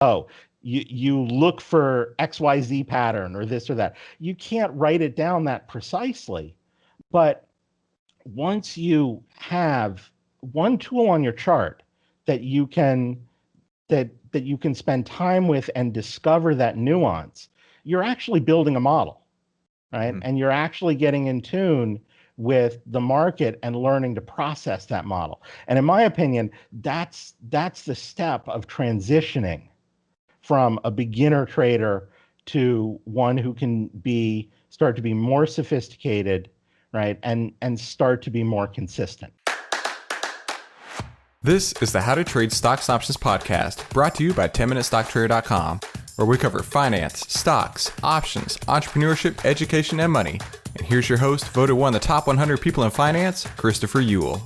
oh, you look for XYZ pattern or this or that. You can't write it down that precisely, but once you have one tool on your chart that you can spend time with and discover that nuance, you're actually building a model, right? Mhm. And you're actually getting in tune with the market and learning to process that model. And in my opinion, that's the step of transitioning from a beginner trader to one who can start to be more sophisticated, right? And start to be more consistent. This is the How to Trade Stocks and Options podcast, brought to you by 10MinuteStockTrader.com, where we cover finance, stocks, options, entrepreneurship, education, and money. And here's your host, voted one of the top 100 people in finance, Christopher Uhl.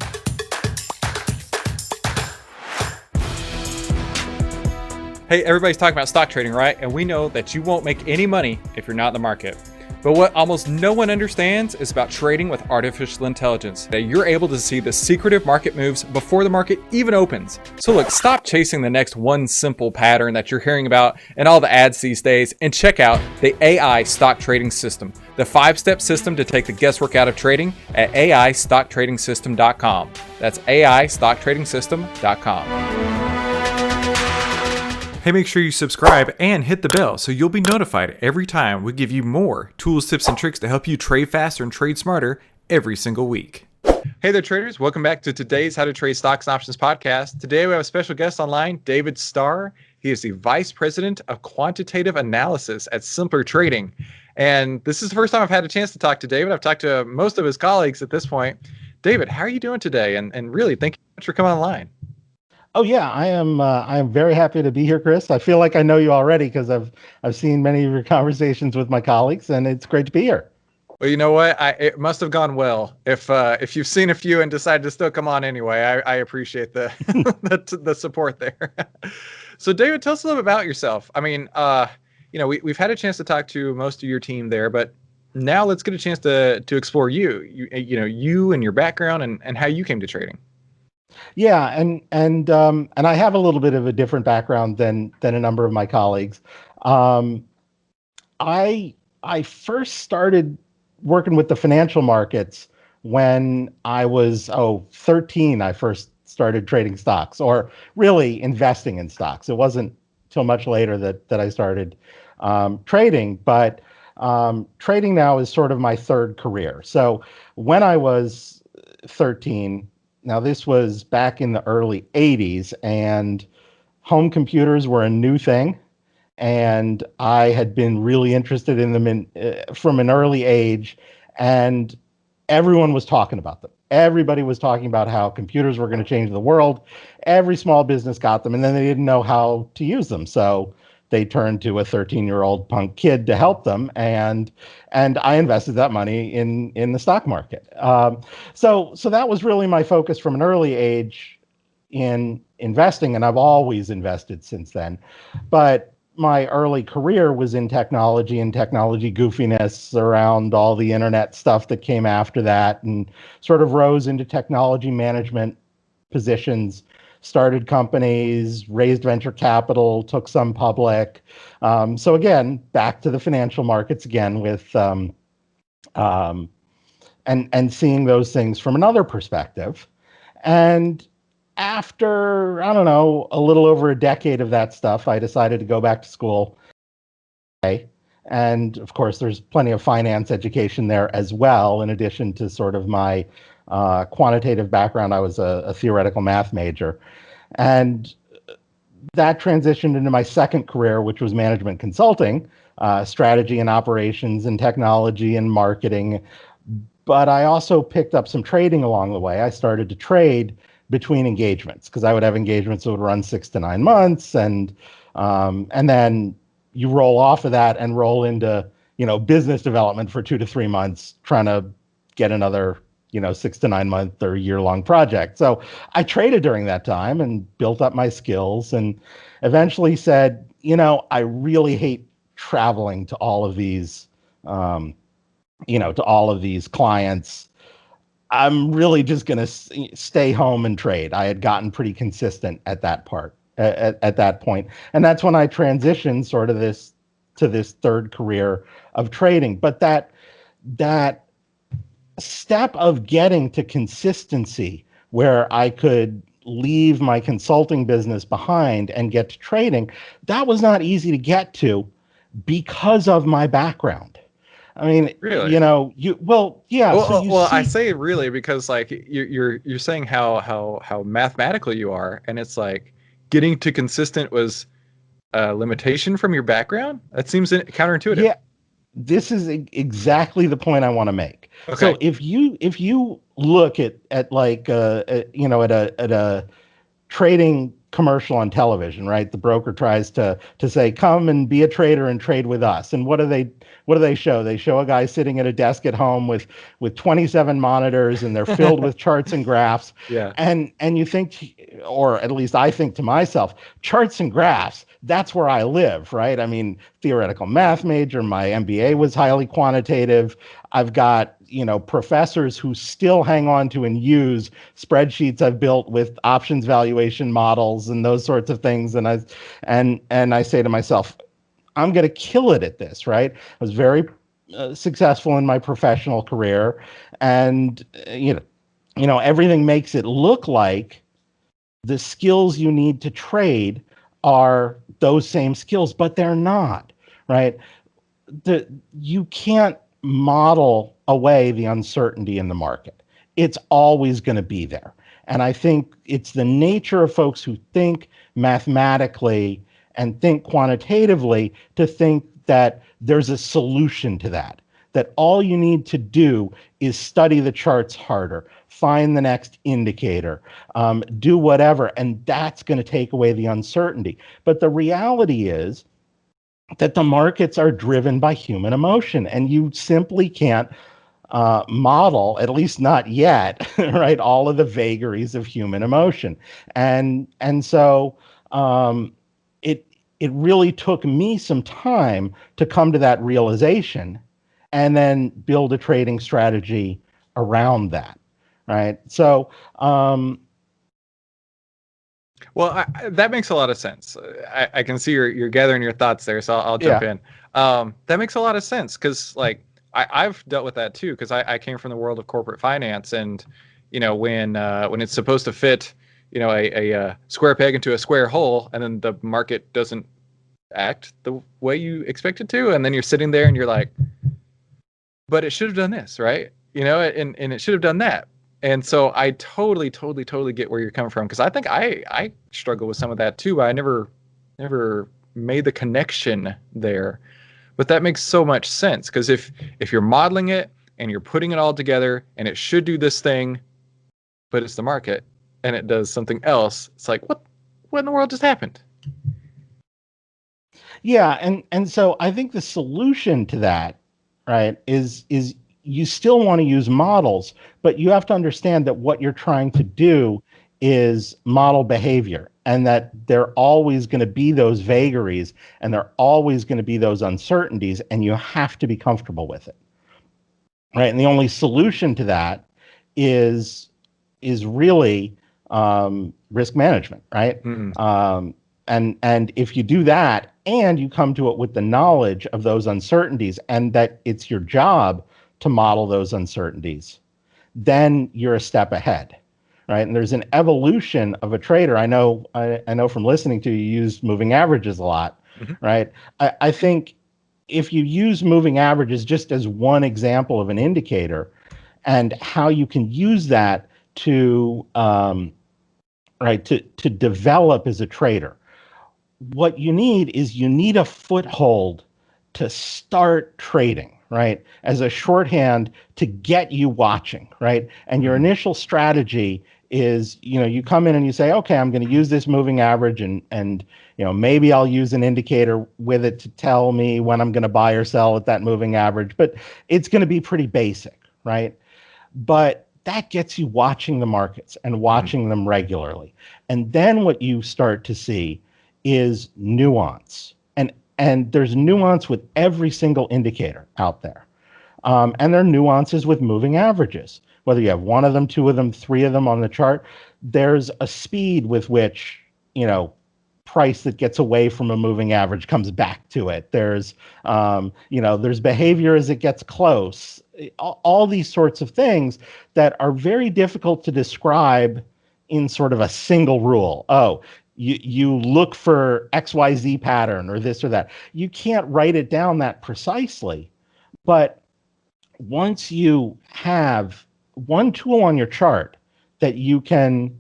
Hey, everybody's talking about stock trading, right? And we know that you won't make any money if you're not in the market. But what almost no one understands is about trading with artificial intelligence, that you're able to see the secretive market moves before the market even opens. So look, stop chasing the next one simple pattern that you're hearing about in all the ads these days and check out the AI stock trading system, the 5-step system to take the guesswork out of trading at AIStockTradingSystem.com. That's AIStockTradingSystem.com. Hey, make sure you subscribe and hit the bell so you'll be notified every time we give you more tools, tips, and tricks to help you trade faster and trade smarter every single week. Hey there, traders. Welcome back to today's How to Trade Stocks and Options podcast. Today we have a special guest online, David Starr. He is the Vice President of Quantitative Analysis at Simpler Trading. And this is the first time I've had a chance to talk to David. I've talked to most of his colleagues at this point. David, how are you doing today? And really, thank you so much for coming online. Oh yeah, I am. I am very happy to be here, Chris. I feel like I know you already because I've seen many of your conversations with my colleagues, and it's great to be here. Well, you know what? It must have gone well. If you've seen a few and decided to still come on anyway, I appreciate the the support there. So, David, tell us a little bit about yourself. I mean, we've had a chance to talk to most of your team there, but now let's get a chance to explore you and your background and how you came to trading. Yeah, and I have a little bit of a different background than a number of my colleagues. Um, I first started working with the financial markets when I was 13. I first started trading stocks, or really investing in stocks. It wasn't till much later that I started trading, but trading now is sort of my third career. So when I was 13. Now, this was back in the early 80s, and home computers were a new thing. And I had been really interested in them from an early age, and everyone was talking about them. Everybody was talking about how computers were going to change the world. Every small business got them, and then they didn't know how to use them. So they turned to a 13-year-old punk kid to help them, and I invested that money in the stock market. So that was really my focus from an early age in investing, and I've always invested since then. But my early career was in technology and technology goofiness around all the internet stuff that came after that, and sort of rose into technology management positions, started companies, raised venture capital, took some public. So again, back to the financial markets again with and seeing those things from another perspective. And after, I don't know, a little over a decade of that stuff, I decided to go back to school. And of course, there's plenty of finance education there as well, in addition to sort of my quantitative background. I was a theoretical math major. And that transitioned into my second career, which was management consulting, strategy and operations and technology and marketing. But I also picked up some trading along the way. I started to trade between engagements because I would have engagements that would run 6 to 9 months, and then you roll off of that and roll into business development for 2 to 3 months, trying to get another 6 to 9 month or year-long project. So I traded during that time and built up my skills, and eventually said, I really hate traveling to all of these, to all of these clients. I'm really just going to stay home and trade. I had gotten pretty consistent at that part. at that point. And that's when I transitioned sort of to this third career of trading. But that step of getting to consistency where I could leave my consulting business behind and get to trading, that was not easy to get to because of my background. I mean, Really? you know, you well, yeah. Well, So you see, I say really because like you're saying how mathematical you are, and it's like getting to consistent was a limitation from your background. That seems counterintuitive. yeah, this is exactly the point I want to make. So Okay. if you look at like you know, at a trading commercial on television, right? The broker tries to say, "Come and be a trader and trade with us." And what do they show? They show a guy sitting at a desk at home with 27 monitors, and they're filled with charts and graphs. Yeah. And you think, or at least I think to myself, charts and graphs, that's where I live, right? I mean, theoretical math major, my MBA was highly quantitative. I've got, you know, professors who still hang on to and use spreadsheets I've built with options valuation models and those sorts of things. And I say to myself, I'm going to kill it at this, right? I was very successful in my professional career, and you know, everything makes it look like the skills you need to trade are those same skills, but they're not, right? You can't model away the uncertainty in the market. It's always going to be there. And I think it's the nature of folks who think mathematically and think quantitatively to think that there's a solution to that. That all you need to do is study the charts harder, find the next indicator, do whatever, and that's going to take away the uncertainty. But the reality is that the markets are driven by human emotion, and you simply can't model, at least not yet, right, all of the vagaries of human emotion. And so it really took me some time to come to that realization and then build a trading strategy around that, right? So Well, that makes a lot of sense. I can see you're gathering your thoughts there, so I'll jump yeah, in. That makes a lot of sense because, like, I've dealt with that too because I came from the world of corporate finance, and you know when it's supposed to fit, you know, a square peg into a square hole, and then the market doesn't act the way you expect it to, and then you're sitting there and you're like, but it should have done this, right? You know, and it should have done that. And so I totally get where you're coming from because I think I struggle with some of that too. But I never made the connection there. But that makes so much sense because if you're modeling it and you're putting it all together and it should do this thing, but it's the market and it does something else, it's like what in the world just happened? yeah, and so I think the solution to that, right, is you still want to use models, but you have to understand that what you're trying to do is model behavior, and that there are always going to be those vagaries and there are always going to be those uncertainties, and you have to be comfortable with it, right? And the only solution to that is really risk management, right? Mm-mm. And if you do that and you come to it with the knowledge of those uncertainties and that it's your job to model those uncertainties, then you're a step ahead, right? And there's an evolution of a trader. I know from listening to you use moving averages a lot, Mhm. right? I think if you use moving averages just as one example of an indicator and how you can use that to right to develop as a trader, what you need a foothold to start trading, right? As a shorthand to get you watching, right? And your Mhm. initial strategy is, you know, you come in and you say, okay, I'm going to use this moving average and you know, maybe I'll use an indicator with it to tell me when I'm going to buy or sell at that moving average, but it's going to be pretty basic, right? But that gets you watching the markets and Mhm. watching them regularly. And then what you start to see is nuance. And there's nuance with every single indicator out there. And there are nuances with moving averages. Whether you have one of them, two of them, three of them on the chart, there's a speed with which, you know, price that gets away from a moving average comes back to it. There's, there's behavior as it gets close. All these sorts of things that are very difficult to describe in sort of a single rule. Oh, you look for XYZ pattern or this or that. You can't write it down that precisely. But once you have one tool on your chart that you can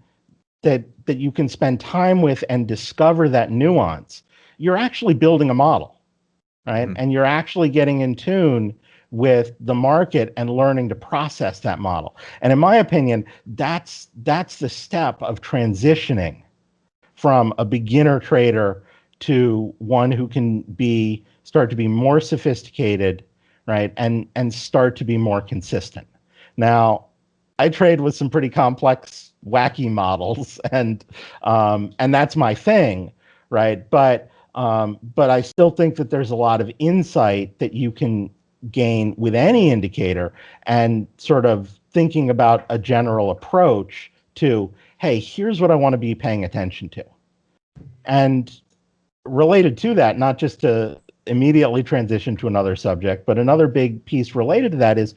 spend time with and discover that nuance, you're actually building a model, right? Mm-hmm. And you're actually getting in tune with the market and learning to process that model. And in my opinion, that's the step of transitioning from a beginner trader to one who can start to be more sophisticated, right? And start to be more consistent. Now, I trade with some pretty complex, wacky models, and that's my thing, right? But I still think that there's a lot of insight that you can gain with any indicator, and sort of thinking about a general approach to, hey, here's what I want to be paying attention to. And related to that, not just to immediately transition to another subject, but another big piece related to that is,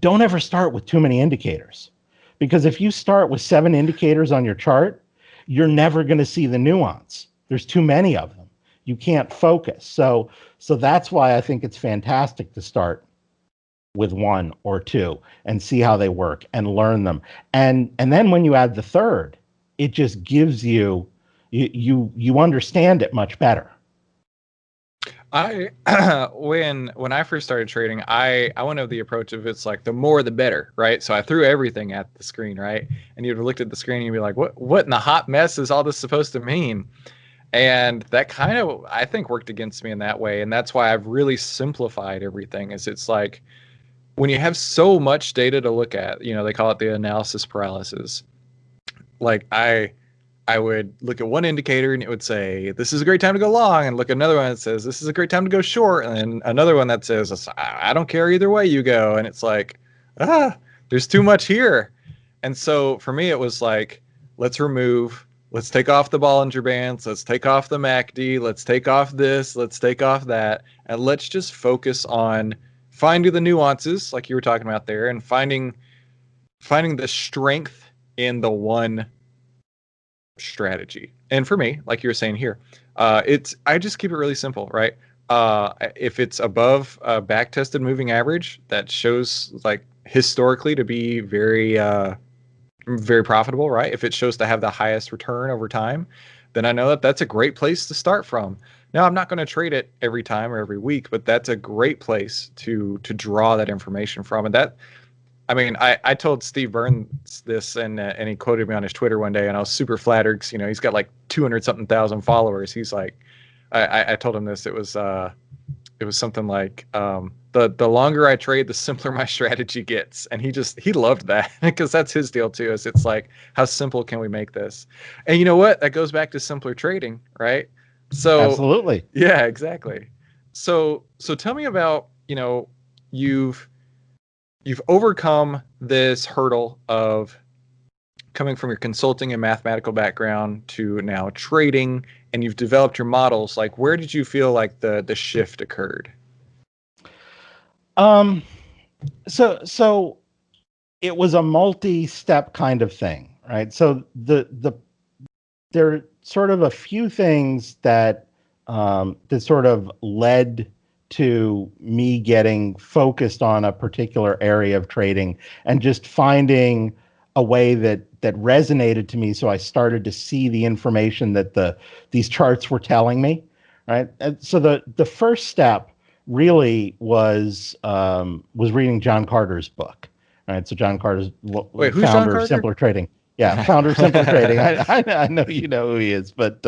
don't ever start with too many indicators. Because if you start with 7 indicators on your chart, you're never going to see the nuance. There's too many of them. You can't focus. So that's why I think it's fantastic to start with 1 or 2 and see how they work and learn them. And then when you add the third, it just gives you understand it much better. When I first started trading, I went over the approach of, it's like the more the better, right? So I threw everything at the screen, right? And you'd looked at the screen and you'd be like, what in the hot mess is all this supposed to mean? And that kind of, I think, worked against me in that way. And that's why I've really simplified everything. It's like, when you have so much data to look at, they call it the analysis paralysis. Like I would look at one indicator and it would say, this is a great time to go long, and look at another one that says, this is a great time to go short, and then another one that says, I don't care either way you go. And it's like, there's too much here. And so for me, it was like, let's take off the Bollinger Bands, let's take off the MACD, let's take off this, let's take off that, and let's just focus on finding the nuances, like you were talking about there, and finding the strength in the one strategy. And for me, like you were saying here, I just keep it really simple, right? If it's above a back-tested moving average, that shows, like, historically to be very very profitable, right? If it shows to have the highest return over time, then I know that that's a great place to start from. Now, I'm not going to trade it every time or every week, but that's a great place to draw that information from. And that, I mean, I told Steve Burns this, and he quoted me on his Twitter one day, and I was super flattered because, he's got like 200-something thousand followers. He's like, I told him this. It was something like, the longer I trade, the simpler my strategy gets. And he loved that, because that's his deal too. It's like, how simple can we make this? And you know what? That goes back to simpler trading, right? So absolutely. Yeah, exactly. So tell me about, you've overcome this hurdle of coming from your consulting and mathematical background to now trading, and you've developed your models. Like, where did you feel like the shift occurred? So it was a multi-step kind of thing, right? So there are sort of a few things that sort of led to me getting focused on a particular area of trading and just finding a way that resonated to me. So I started to see the information that these charts were telling me, right? And so the first step really was reading John Carter's book, right? So John Carter's founder of Simpler Trading. Yeah, founder of Simpler Trading. I know you know who he is, but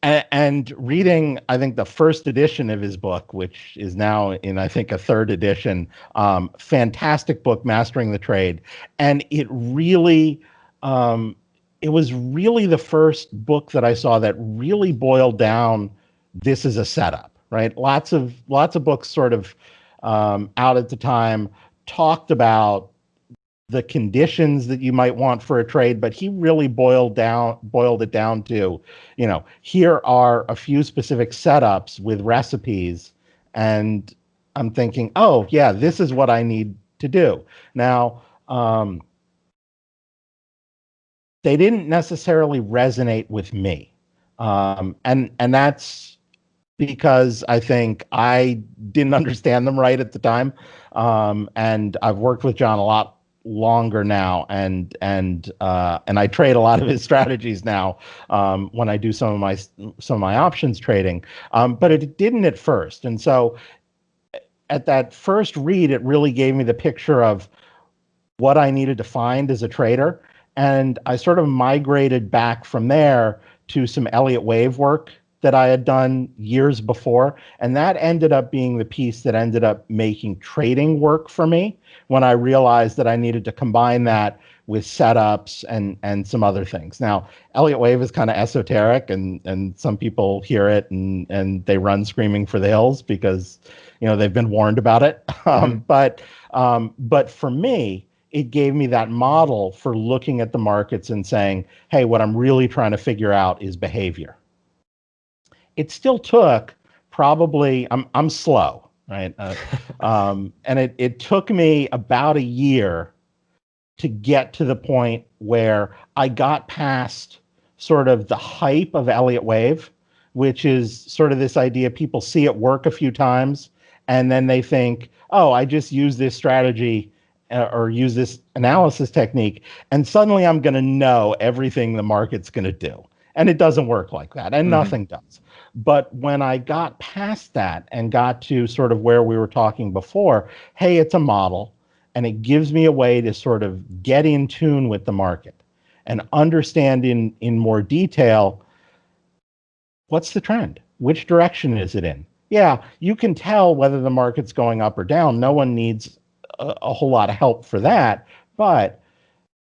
and reading, I think, the first edition of his book, which is now in, I think, a third edition, fantastic book, Mastering the Trade. And it really, it was really the first book that I saw that really boiled down, this is a setup, right? Lots of books sort of out at the time talked about the conditions that you might want for a trade, but he really boiled it down to, here are a few specific setups with recipes, and I'm thinking, oh yeah, this is what I need to do. Now, they didn't necessarily resonate with me, and that's because I think I didn't understand them right at the time, and I've worked with John a lot longer now, and I trade a lot of his strategies now when I do some of my options trading, but it didn't at first, and so at that first read, it really gave me the picture of what I needed to find as a trader. And I sort of migrated back from there to some Elliott Wave work that I had done years before. And that ended up being the piece that ended up making trading work for me when I realized that I needed to combine that with setups and some other things. Now, Elliott Wave is kind of esoteric, and some people hear it and they run screaming for the hills because they've been warned about it. But for me, it gave me that model for looking at the markets and saying, hey, what I'm really trying to figure out is behavior. It still took probably, I'm slow, right? And it took me about a year to get to the point where I got past sort of the hype of Elliott Wave, which is sort of this idea people see it work a few times and then they think, oh, I just use this strategy or use this analysis technique, and suddenly I'm going to know everything the market's going to do. And it doesn't work like that, and nothing does. But when I got past that and got to sort of where we were talking before, hey, it's a model, and it gives me a way to sort of get in tune with the market and understand in more detail, what's the trend? Which direction is it in? Yeah, you can tell whether the market's going up or down. No one needs a whole lot of help for that, but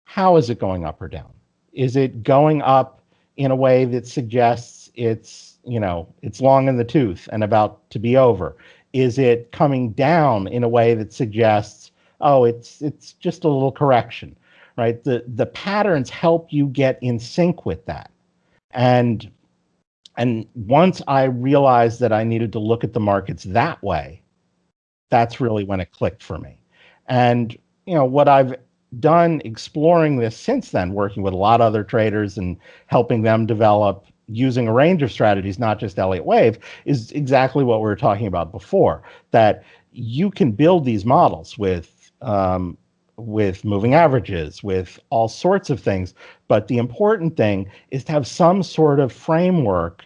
how is it going up or down? Is it going up in a way that suggests it's long in the tooth and about to be over? Is it coming down in a way that suggests, oh, it's just a little correction, right? The patterns help you get in sync with that. And once I realized that I needed to look at the markets that way, that's really when it clicked for me. And what I've done exploring this since then, working with a lot of other traders and helping them develop using a range of strategies, not just Elliott Wave, is exactly what we were talking about before, that you can build these models with moving averages, with all sorts of things. But the important thing is to have some sort of framework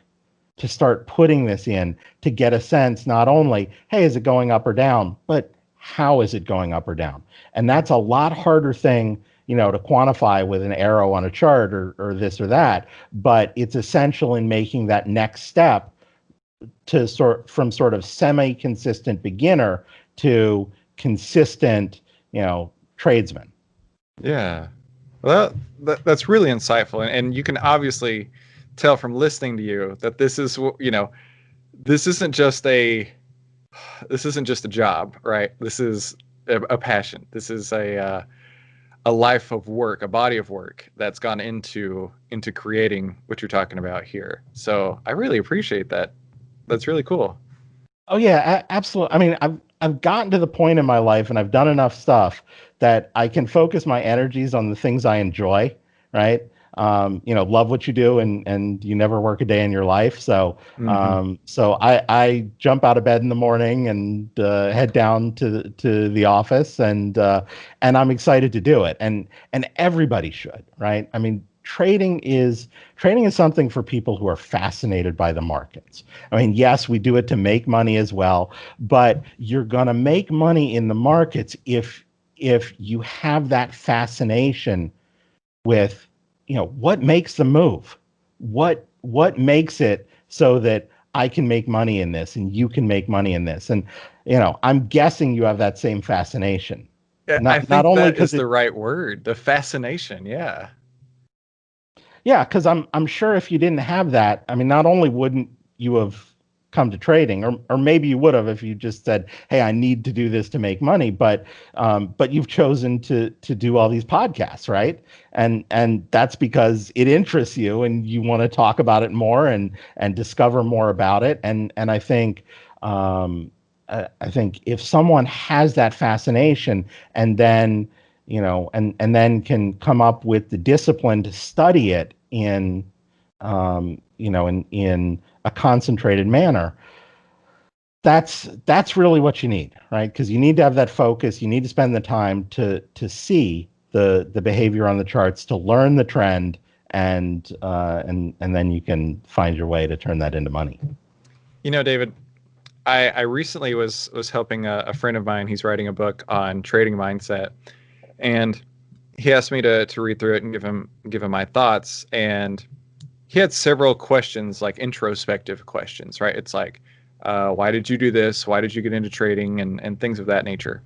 to start putting this in to get a sense, not only, hey, is it going up or down, but how is it going up or down? And that's a lot harder thing, to quantify with an arrow on a chart or this or that. But it's essential in making that next step to from sort of semi-consistent beginner to consistent, tradesman. Yeah. Well, that's really insightful. And you can obviously tell from listening to you that this is, this isn't just a job, right? This is a passion. This is a life of work, a body of work that's gone into creating what you're talking about here. So I really appreciate that. That's really cool. Oh yeah, absolutely. I mean, I've gotten to the point in my life, and I've done enough stuff that I can focus my energies on the things I enjoy, right? Love what you do, and you never work a day in your life. So, so I jump out of bed in the morning and head down to the office, and I'm excited to do it. And everybody should, right? I mean, trading is something for people who are fascinated by the markets. I mean, yes, we do it to make money as well, but you're going to make money in the markets if you have that fascination with, what makes the move? What makes it so that I can make money in this and you can make money in this? And, I'm guessing you have that same fascination. Yeah, I think not only that is the right word, the fascination. Yeah. Yeah, because I'm sure if you didn't have that, I mean, not only wouldn't you have come to trading, or maybe you would have if you just said, "Hey, I need to do this to make money." But you've chosen to do all these podcasts, right? And that's because it interests you and you want to talk about it more and discover more about it. And I think I think if someone has that fascination and then and then can come up with the discipline to study it in in a concentrated manner, that's really what you need, right? Because you need to have that focus. You need to spend the time to see the behavior on the charts, to learn the trend, and then you can find your way to turn that into money. David, I recently was helping a friend of mine. He's writing a book on trading mindset, and he asked me to read through it and give him my thoughts. And he had several questions, like introspective questions, right? It's like, why did you do this? Why did you get into trading, and things of that nature?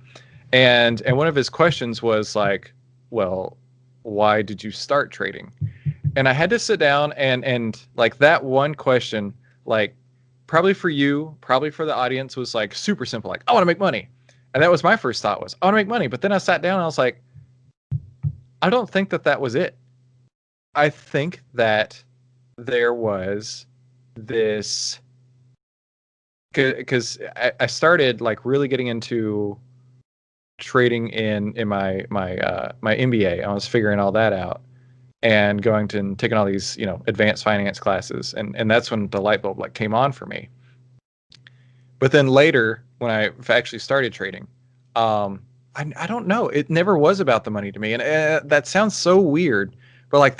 And one of his questions was like, well, why did you start trading? And I had to sit down and like that one question, like probably for you, probably for the audience, was like super simple. Like, I want to make money. And that was my first thought, was I want to make money. But then I sat down and I was like, I don't think that was it. I think that there was this, because I started like really getting into trading in my MBA. I was figuring all that out and taking all these advanced finance classes, and that's when the light bulb like came on for me. But then later, when I actually started trading, I don't know, it never was about the money to me, and that sounds so weird, but like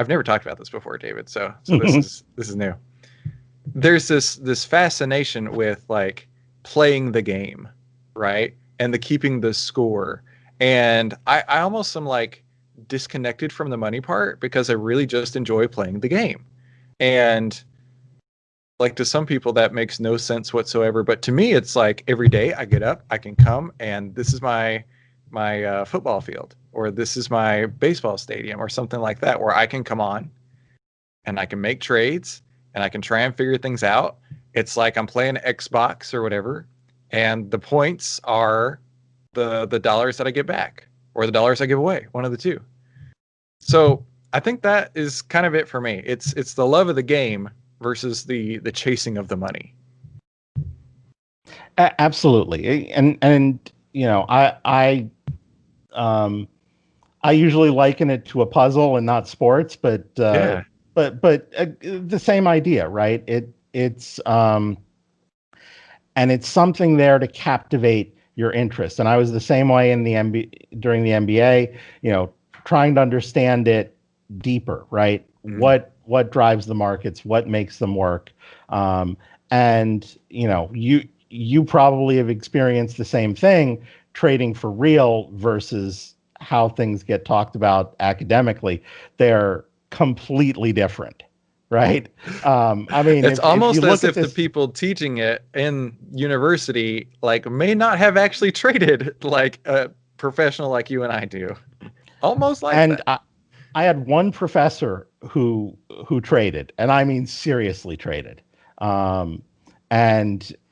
I've never talked about this before, David, so this is new. There's this fascination with like playing the game, right? And the keeping the score. And I almost am like disconnected from the money part because I really just enjoy playing the game. And like to some people that makes no sense whatsoever, but to me it's like every day I get up, I can come, and this is my football field, or this is my baseball stadium, or something like that, where I can come on and I can make trades and I can try and figure things out. It's like I'm playing Xbox or whatever, and the points are the dollars that I get back, or the dollars I give away, one of the two. So I think that is kind of it for me. It's the love of the game versus the chasing of the money. Absolutely. And I usually liken it to a puzzle and not sports, but Yeah. but the same idea, right? It's and it's something there to captivate your interest. And I was the same way in the during the MBA, trying to understand it deeper, right? Mm-hmm. What drives the markets, what makes them work. And you probably have experienced the same thing, trading for real versus how things get talked about academically. They're completely different, right? I mean, it's almost as if the people teaching it in university like may not have actually traded like a professional like you and I do. Almost like and that. I had one professor who traded, and I mean seriously traded, and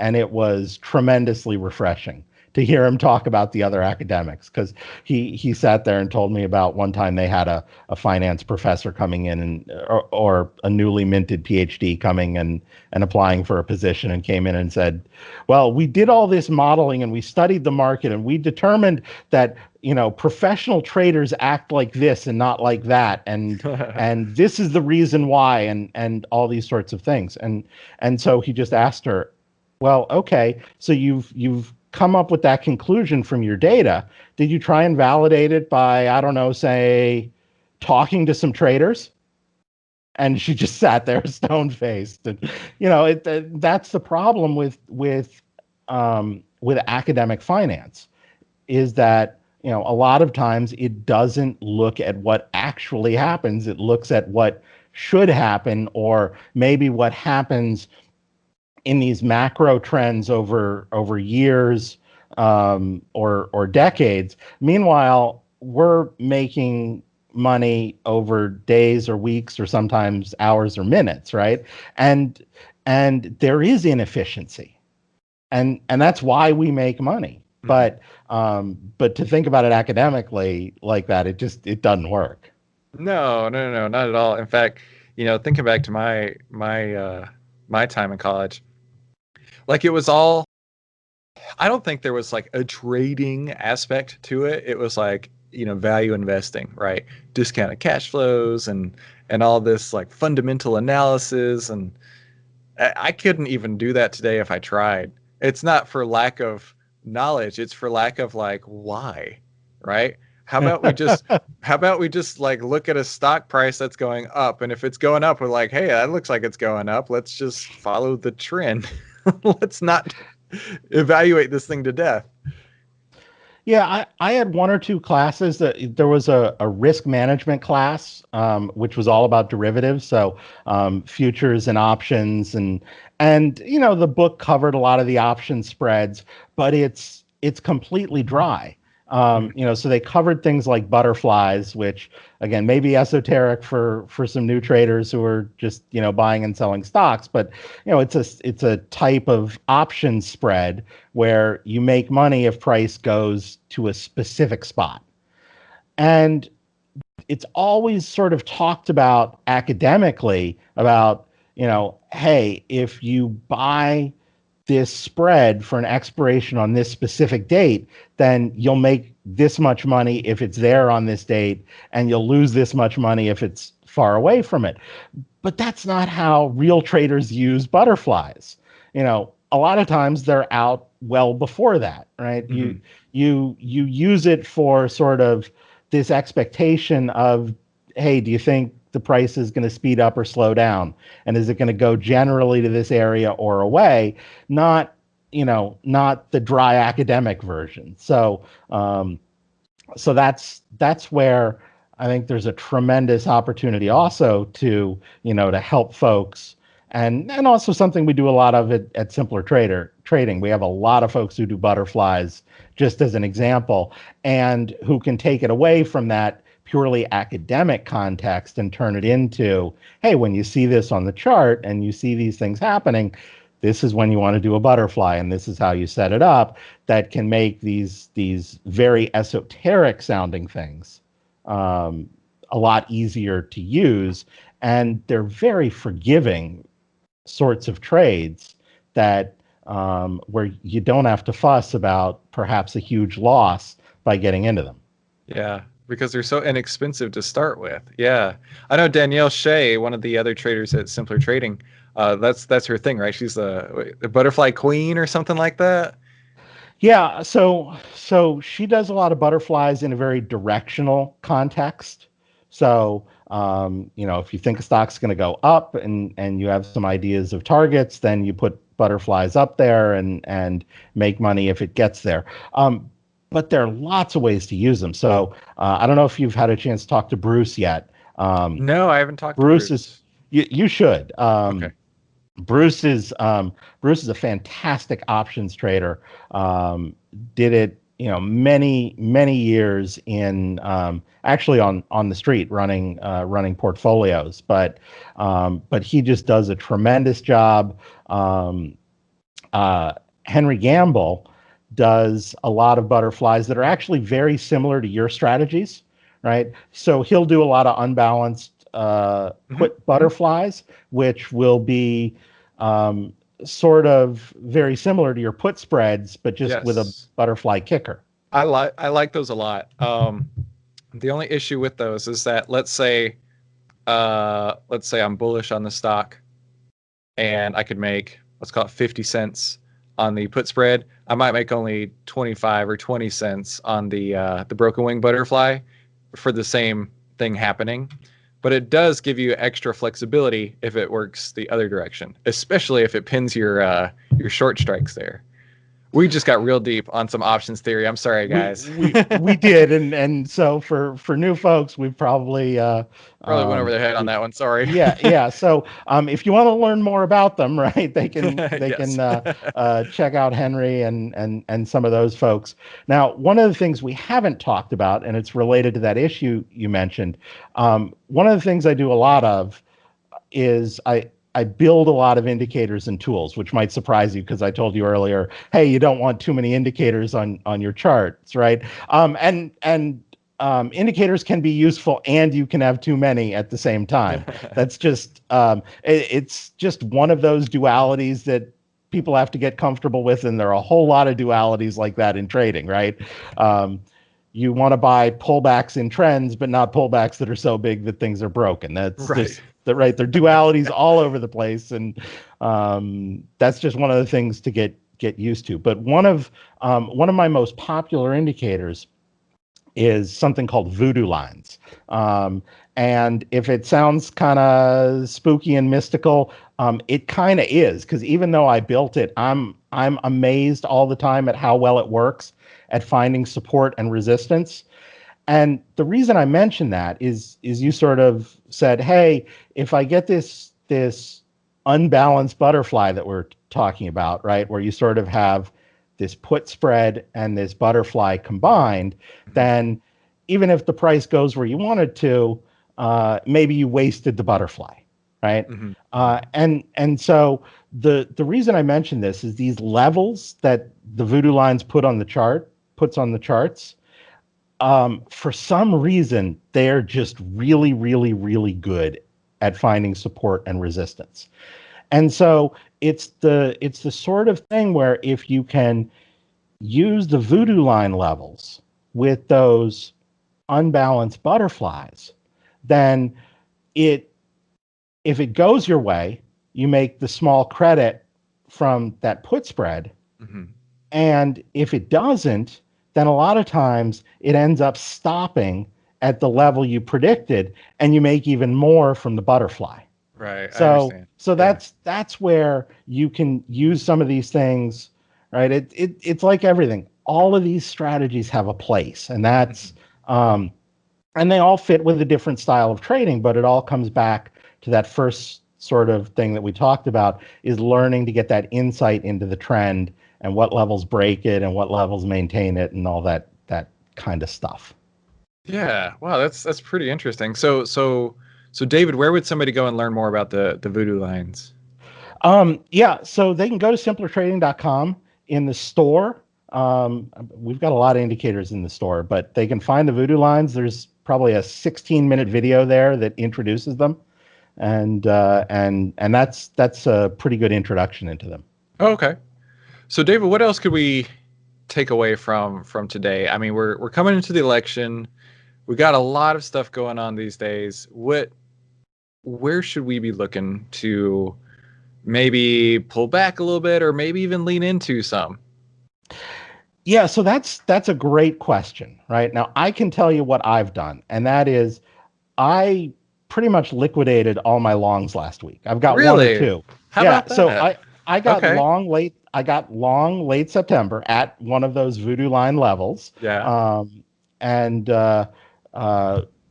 it was tremendously refreshing to hear him talk about the other academics, because he sat there and told me about one time they had a finance professor coming in, or a newly minted PhD coming and applying for a position, and came in and said, well, we did all this modeling and we studied the market and we determined that professional traders act like this and not like that, and and this is the reason why, and all these sorts of things. And so he just asked her, well, okay, so you've come up with that conclusion from your data. Did you try and validate it by, I don't know, say, talking to some traders? And she just sat there stone-faced. And that's the problem with academic finance, is that a lot of times it doesn't look at what actually happens. It looks at what should happen, or maybe what happens in these macro trends over years, or decades. Meanwhile, we're making money over days or weeks or sometimes hours or minutes, right? And and there is inefficiency, and that's why we make money. But to think about it academically like that, it doesn't work. No, no, no, no, not at all. In fact, thinking back to my time in college, like it was all. I don't think there was like a trading aspect to it. It was like value investing, right? Discounted cash flows and all this like fundamental analysis, and I couldn't even do that today if I tried. It's not for lack of knowledge, it's for lack of like why, right? How about we just like look at a stock price that's going up, and if it's going up, we're like, hey, that looks like it's going up. Let's just follow the trend. Let's not evaluate this thing to death. Yeah, I had one or two classes that there was a risk management class, which was all about derivatives, so futures and options, and the book covered a lot of the option spreads, but it's completely dry. So they covered things like butterflies, which again may be esoteric for some new traders who are just buying and selling stocks, but it's a type of option spread where you make money if price goes to a specific spot. And it's always sort of talked about academically about, hey, if you buy this spread for an expiration on this specific date, then you'll make this much money if it's there on this date, and you'll lose this much money if it's far away from it. But that's not how real traders use butterflies. A lot of times they're out well before that, right? Mm-hmm. You use it for sort of this expectation of, hey, do you think the price is going to speed up or slow down, and is it going to go generally to this area or away? Not the dry academic version. So that's where I think there's a tremendous opportunity also to help folks, and also something we do a lot of at Simpler Trading. We have a lot of folks who do butterflies, just as an example, and who can take it away from that purely academic context and turn it into, hey, when you see this on the chart and you see these things happening, this is when you want to do a butterfly, and this is how you set it up. That can make these very esoteric sounding things a lot easier to use, and they're very forgiving sorts of trades that where you don't have to fuss about perhaps a huge loss by getting into them. Yeah, because they're so inexpensive to start with. Yeah. I know Danielle Shea, one of the other traders at Simpler Trading, that's her thing, right? She's the butterfly queen or something like that. Yeah, so she does a lot of butterflies in a very directional context. So, if you think a stock's going to go up and you have some ideas of targets, then you put butterflies up there and make money if it gets there. But there are lots of ways to use them. So I don't know if you've had a chance to talk to Bruce yet. No, I haven't talked to Bruce. You should. Okay. Bruce is a fantastic options trader. Did it, many years in actually on the street running portfolios. But he just does a tremendous job. Henry Gamble does a lot of butterflies that are actually very similar to your strategies, right? So he'll do a lot of unbalanced put butterflies, which will be sort of very similar to your put spreads, but just with a butterfly kicker. I like those a lot. The only issue with those is that let's say I'm bullish on the stock, and I could make, let's call it 50 cents on the put spread. I might make only 25 or 20 cents on the broken wing butterfly for the same thing happening. But it does give you extra flexibility if it works the other direction, especially if it pins your short strikes there. We just got real deep on some options theory. I'm sorry, guys. We did, and so for new folks, we probably went over their head on that one. Sorry. Yeah. So if you want to learn more about them, right, they can check out Henry and some of those folks. Now, one of the things we haven't talked about, and it's related to that issue you mentioned. One of the things I do a lot of is I I build a lot of indicators and tools, which might surprise you because I told you earlier, hey, you don't want too many indicators on your charts, right? Indicators can be useful, and you can have too many at the same time. That's just it's just one of those dualities that people have to get comfortable with, and there are a whole lot of dualities like that in trading, right? You want to buy pullbacks in trends, but not pullbacks that are so big that things are broken. That's Right. just right. There are dualities all over the place, and that's just one of the things to get used to. But one of my most popular indicators is something called voodoo lines. And if it sounds kind of spooky and mystical, it kind of is, because even though I built it, I'm amazed all the time at how well it works at finding support and resistance. And the reason I mention that is you sort of said, hey, if I get this unbalanced butterfly that we're talking about, right, where you sort of have this put spread and this butterfly combined, then even if the price goes where you want it to, maybe you wasted the butterfly, right? Mm-hmm. And so the reason I mention this is these levels that the voodoo lines puts on the charts. For some reason, they're just really, really, really good at finding support and resistance. And so it's the sort of thing where if you can use the voodoo line levels with those unbalanced butterflies, then if it goes your way, you make the small credit from that put spread. Mm-hmm. And if it doesn't, then a lot of times it ends up stopping at the level you predicted, and you make even more from the butterfly. Right. I So understand. that's where you can use some of these things, right? It's like everything. All of these strategies have a place, and that's and they all fit with a different style of trading, but it all comes back to that first sort of thing that we talked about, is learning to get that insight into the trend and what levels break it and what levels maintain it and all that kind of stuff. Yeah. Wow. That's pretty interesting. So David, where would somebody go and learn more about the voodoo lines? Yeah, so they can go to simplertrading.com. In the store. We've got a lot of indicators in the store, but they can find the voodoo lines. There's probably a 16-minute video there that introduces them, and that's a pretty good introduction into them. Oh, okay. So David, what else could we take away from today? I mean, we're coming into the election. We got a lot of stuff going on these days. Where should we be looking to maybe pull back a little bit, or maybe even lean into some? Yeah, so that's a great question, right? Now, I can tell you what I've done, and that is I pretty much liquidated all my longs last week. I've got one or Really? two. How Yeah, about so that? I got Okay. long late September at one of those voodoo line levels. Yeah. And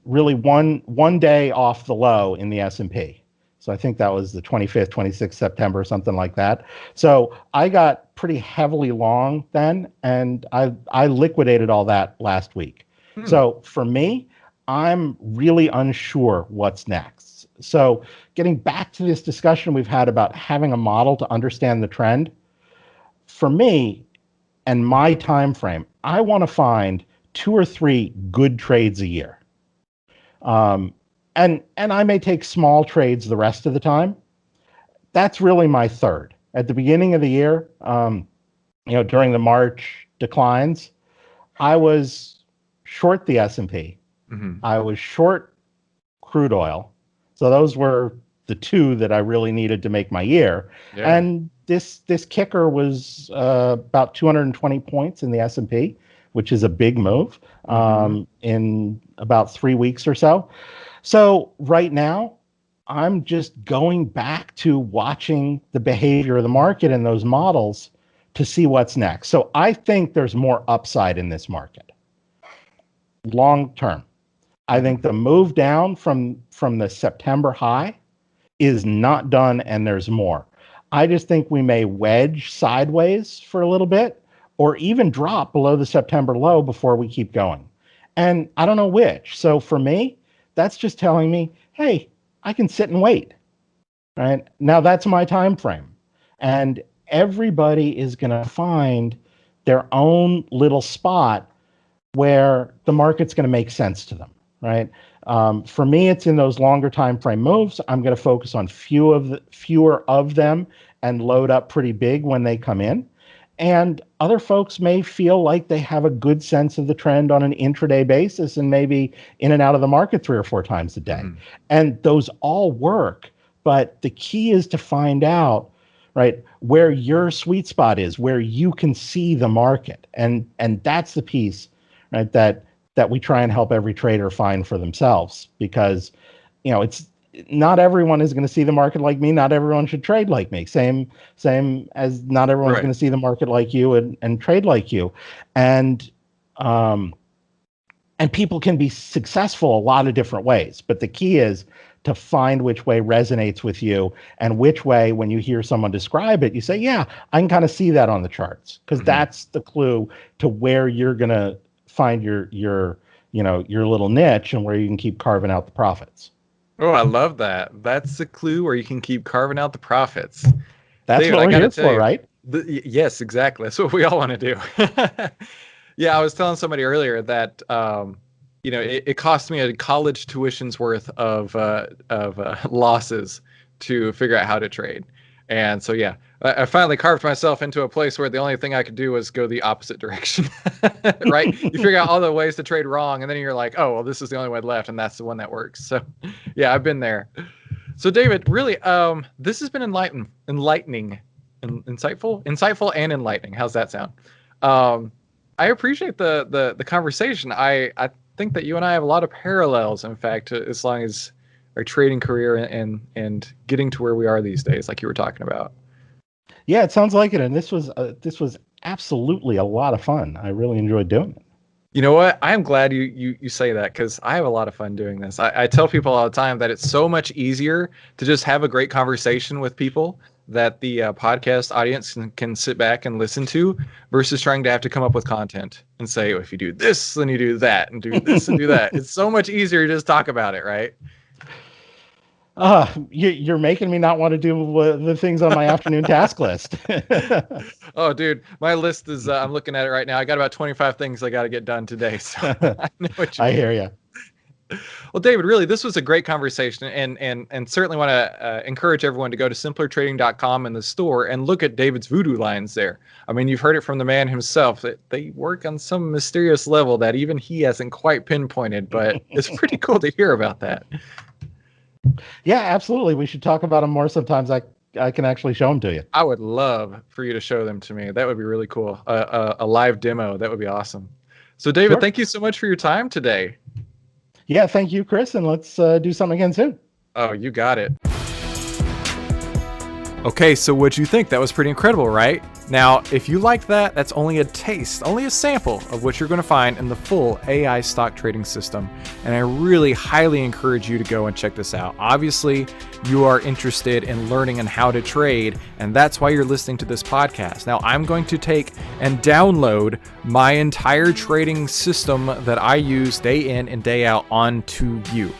really one day off the low in the S&P. So I think that was the 25th, 26th September, something like that. So I got pretty heavily long then, and I liquidated all that last week. Hmm. So for me, I'm really unsure what's next. So getting back to this discussion we've had about having a model to understand the trend, for me and my time frame, I want to find 2 or 3 good trades a year. And I may take small trades the rest of the time. That's really my third. At the beginning of the year, during the March declines, I was short the S&P. Mm-hmm. I was short crude oil. So those were the two that I really needed to make my year. Yeah. And this kicker was about 220 points in the S&P, which is a big move in about 3 weeks or so. So right now, I'm just going back to watching the behavior of the market and those models to see what's next. So I think there's more upside in this market long term. I think the move down from the September high is not done, and there's more. I just think we may wedge sideways for a little bit, or even drop below the September low before we keep going. And I don't know which. So for me, that's just telling me, hey, I can sit and wait. right? Now that's my time frame. And everybody is going to find their own little spot where the market's going to make sense to them, right? For me, it's in those longer time frame moves. I'm going to focus on fewer of them and load up pretty big when they come in. And other folks may feel like they have a good sense of the trend on an intraday basis and maybe in and out of the market 3 or 4 times a day. And those all work. But the key is to find out, right, where your sweet spot is, where you can see the market. And that's the piece, right, that we try and help every trader find for themselves, because, it's not everyone is going to see the market like me. Not everyone should trade like me. Same as not everyone's going to see the market like you and trade like you. And people can be successful a lot of different ways, but the key is to find which way resonates with you, and which way, when you hear someone describe it, you say, yeah, I can kind of see that on the charts, because that's the clue to where you're going to find your little niche and where you can keep carving out the profits. Oh, I love that. That's the clue where you can keep carving out the profits. That's David, what we're here for, right? Yes, exactly. That's what we all want to do. Yeah, I was telling somebody earlier that it cost me a college tuition's worth of losses to figure out how to trade. And so, yeah, I finally carved myself into a place where the only thing I could do was go the opposite direction, right? You figure out all the ways to trade wrong, and then you're like, oh, well, this is the only way left, and that's the one that works. So, yeah, I've been there. So, David, really, this has been enlightening, insightful and enlightening. How's that sound? I appreciate the conversation. I think that you and I have a lot of parallels, in fact, as long as our trading career and getting to where we are these days, like you were talking about. Yeah, it sounds like it. And this was absolutely a lot of fun. I really enjoyed doing it. You know what? I'm glad you say that, because I have a lot of fun doing this. I tell people all the time that it's so much easier to just have a great conversation with people that the podcast audience can sit back and listen to, versus trying to have to come up with content and say, oh, if you do this, then you do that, and do this and do that. It's so much easier to just talk about it, right? You're making me not want to do the things on my afternoon task list. Oh, dude, my list is, I'm looking at it right now. I got about 25 things I got to get done today. So I know what you mean. I hear you. Well, David, really, this was a great conversation, and certainly want to encourage everyone to go to simplertrading.com in the store and look at David's voodoo lines there. I mean, you've heard it from the man himself that they work on some mysterious level that even he hasn't quite pinpointed, but it's pretty cool to hear about that. Yeah, absolutely. We should talk about them more sometimes. I can actually show them to you. I would love for you to show them to me. That would be really cool. A live demo. That would be awesome. So, David, Thank you so much for your time today. Yeah, thank you, Chris. And let's do something again soon. Oh, you got it. Okay, so what'd you think? That was pretty incredible, right? Now, if you like that, that's only a taste, only a sample of what you're going to find in the full AI stock trading system. And I really highly encourage you to go and check this out. Obviously, you are interested in learning on how to trade, and that's why you're listening to this podcast. Now, I'm going to take and download my entire trading system that I use day in and day out onto you.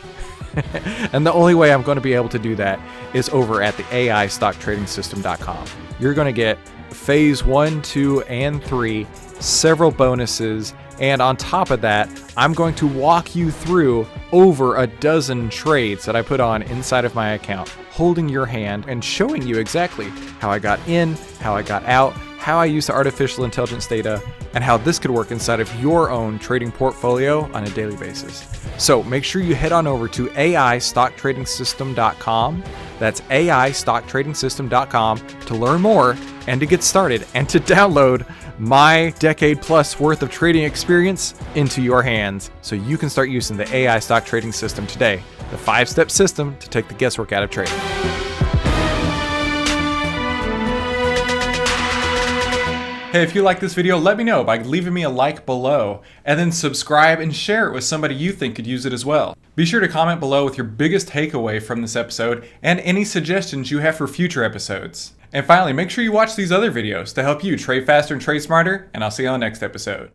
And the only way I'm going to be able to do that is over at the AIStockTradingSystem.com. You're going to get phase 1, 2, and 3, several bonuses, and on top of that, I'm going to walk you through over a dozen trades that I put on inside of my account, holding your hand and showing you exactly how I got in, how I got out, how I use the artificial intelligence data, and how this could work inside of your own trading portfolio on a daily basis. So make sure you head on over to AIStockTradingSystem.com. That's AIStockTradingSystem.com to learn more and to get started and to download my decade plus worth of trading experience into your hands so you can start using the AI stock trading system today, the 5-step system to take the guesswork out of trading. Hey, if you like this video, let me know by leaving me a like below, and then subscribe and share it with somebody you think could use it as well. Be sure to comment below with your biggest takeaway from this episode and any suggestions you have for future episodes. And finally, make sure you watch these other videos to help you trade faster and trade smarter, and I'll see you on the next episode.